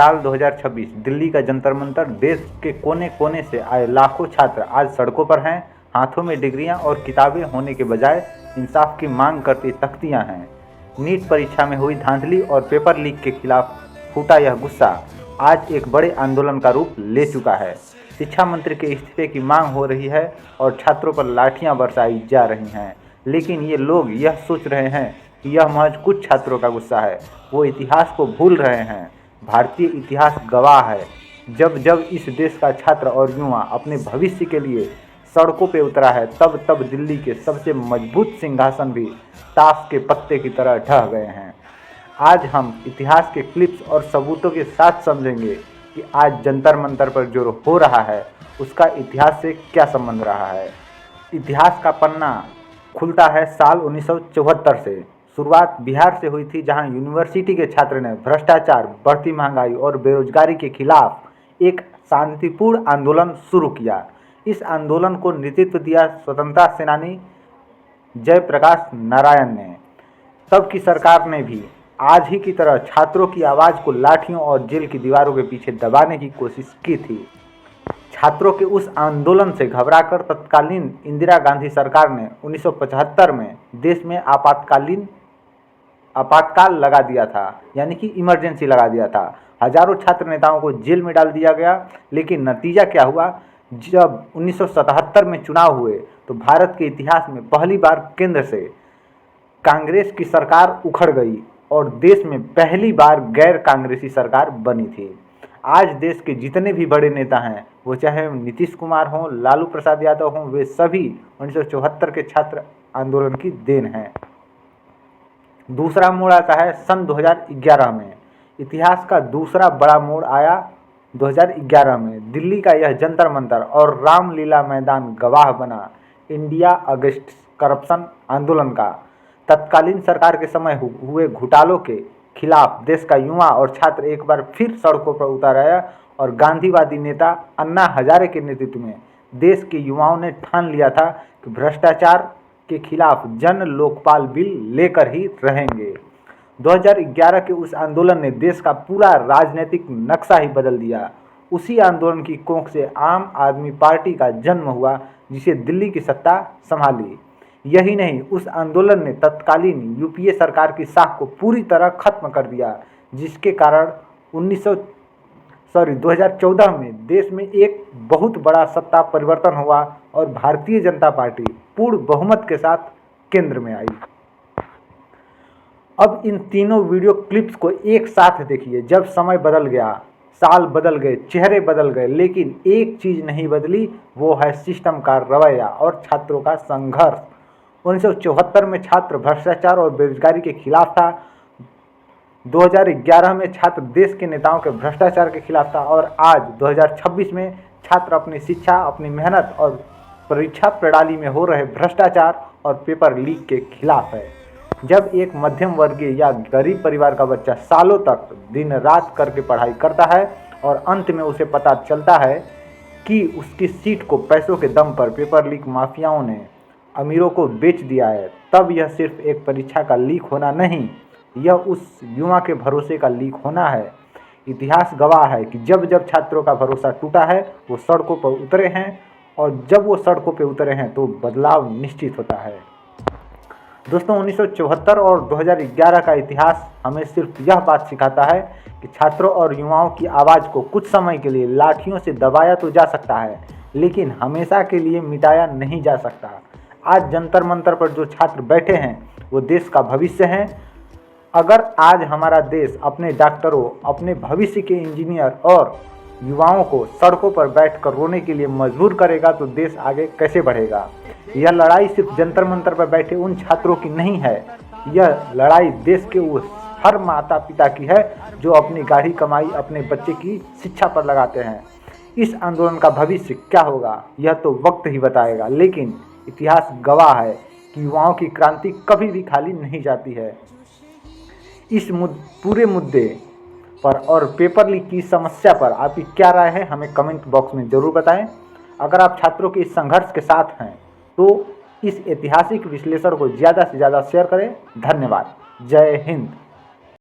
साल 2026 दिल्ली का जंतर मंतर, देश के कोने कोने से आए लाखों छात्र आज सड़कों पर हैं। हाथों में डिग्रियां और किताबें होने के बजाय इंसाफ की मांग करती तख्तियां हैं। नीट परीक्षा में हुई धांधली और पेपर लीक के खिलाफ फूटा यह गुस्सा आज एक बड़े आंदोलन का रूप ले चुका है। शिक्षा मंत्री के इस्तीफे की मांग हो रही है और छात्रों पर लाठियां बरसाई जा रही हैं। लेकिन ये लोग यह सोच रहे हैं कि यह महज कुछ छात्रों का गुस्सा है। वो इतिहास को भूल रहे हैं। भारतीय इतिहास गवाह है, जब जब इस देश का छात्र और युवा अपने भविष्य के लिए सड़कों पे उतरा है, तब तब दिल्ली के सबसे मजबूत सिंहासन भी ताश के पत्ते की तरह ढह गए हैं। आज हम इतिहास के क्लिप्स और सबूतों के साथ समझेंगे कि आज जंतर मंतर पर जो हो रहा है उसका इतिहास से क्या संबंध रहा है। इतिहास का पन्ना खुलता है साल 1974 से। शुरुआत बिहार से हुई थी, जहां यूनिवर्सिटी के छात्र ने भ्रष्टाचार, बढ़ती महंगाई और बेरोजगारी के खिलाफ एक शांतिपूर्ण आंदोलन शुरू किया। इस आंदोलन को नेतृत्व दिया स्वतंत्रता सेनानी जयप्रकाश नारायण ने। तब की सरकार ने भी आज ही की तरह छात्रों की आवाज़ को लाठियों और जेल की दीवारों के पीछे दबाने की कोशिश की थी। छात्रों के उस आंदोलन से घबराकर तत्कालीन इंदिरा गांधी सरकार ने 1975 में देश में आपातकाल लगा दिया था, यानी कि इमरजेंसी लगा दिया था। हजारों छात्र नेताओं को जेल में डाल दिया गया। लेकिन नतीजा क्या हुआ? जब 1977 में चुनाव हुए तो भारत के इतिहास में पहली बार केंद्र से कांग्रेस की सरकार उखड़ गई और देश में पहली बार गैर कांग्रेसी सरकार बनी थी। आज देश के जितने भी बड़े नेता हैं, वो चाहे नीतीश कुमार हों, लालू प्रसाद यादव हों, वे सभी 1974 के छात्र आंदोलन की देन हैं। दूसरा मोड़ आता है सन 2011 में। इतिहास का दूसरा बड़ा मोड़ आया 2011 में। दिल्ली का यह जंतर मंतर और रामलीला मैदान गवाह बना इंडिया अगेंस्ट करप्शन आंदोलन का। तत्कालीन सरकार के समय हुए घोटालों के खिलाफ देश का युवा और छात्र एक बार फिर सड़कों पर उतर आया और गांधीवादी नेता अन्ना हजारे के नेतृत्व में देश के युवाओं ने ठान लिया था कि भ्रष्टाचार के खिलाफ जन लोकपाल बिल लेकर ही रहेंगे। 2011 के उस आंदोलन ने देश का पूरा राजनीतिक नक्शा ही बदल दिया। उसी आंदोलन की कोख से आम आदमी पार्टी का जन्म हुआ, जिसे दिल्ली की सत्ता संभाली। यही नहीं, उस आंदोलन ने तत्कालीन यूपीए सरकार की साख को पूरी तरह खत्म कर दिया, जिसके कारण 2014 में देश में एक बहुत बड़ा सत्ता परिवर्तन हुआ और भारतीय जनता पार्टी पूर्ण बहुमत के साथ केंद्र में आई। अब इन तीनों वीडियो क्लिप्स को एक साथ देखिए। जब समय बदल गया, साल बदल गए, चेहरे बदल गए, लेकिन एक चीज़ नहीं बदली, वो है सिस्टम का रवैया और छात्रों का संघर्ष। 1974 में छात्र भ्रष्टाचार और बेरोजगारी के खिलाफ था। 2011 में छात्र देश के नेताओं के भ्रष्टाचार के खिलाफ था और आज 2026 में छात्र अपनी शिक्षा, अपनी मेहनत और परीक्षा प्रणाली में हो रहे भ्रष्टाचार और पेपर लीक के खिलाफ है। जब एक मध्यम वर्गीय या गरीब परिवार का बच्चा सालों तक दिन रात करके पढ़ाई करता है और अंत में उसे पता चलता है कि उसकी सीट को पैसों के दम पर पेपर लीक माफियाओं ने अमीरों को बेच दिया है, तब यह सिर्फ एक परीक्षा का लीक होना नहीं, यह उस युवा के भरोसे का लीक होना है। इतिहास गवाह है कि जब जब छात्रों का भरोसा टूटा है, वो सड़कों पर उतरे हैं और जब वो सड़कों पर उतरे हैं तो बदलाव निश्चित होता है। दोस्तों, 1974 और 2011 का इतिहास हमें सिर्फ यह बात सिखाता है कि छात्रों और युवाओं की आवाज़ को कुछ समय के लिए लाठियों से दबाया तो जा सकता है, लेकिन हमेशा के लिए मिटाया नहीं जा सकता। आज जंतर मंतर पर जो छात्र बैठे हैं वो देश का भविष्य हैं। अगर आज हमारा देश अपने डॉक्टरों, अपने भविष्य के इंजीनियर और युवाओं को सड़कों पर बैठकर रोने के लिए मजबूर करेगा तो देश आगे कैसे बढ़ेगा। यह लड़ाई सिर्फ जंतर मंतर पर बैठे उन छात्रों की नहीं है, यह लड़ाई देश के उस हर माता पिता की है जो अपनी गाढ़ी कमाई अपने बच्चे की शिक्षा पर लगाते हैं। इस आंदोलन का भविष्य क्या होगा यह तो वक्त ही बताएगा, लेकिन इतिहास गवाह है कि युवाओं की क्रांति कभी भी खाली नहीं जाती है। इस पूरे मुद्दे पर और पेपर लीक की समस्या पर आपकी क्या राय है, हमें कमेंट बॉक्स में ज़रूर बताएं। अगर आप छात्रों के इस संघर्ष के साथ हैं तो इस ऐतिहासिक विश्लेषण को ज़्यादा से ज़्यादा शेयर करें। धन्यवाद। जय हिंद।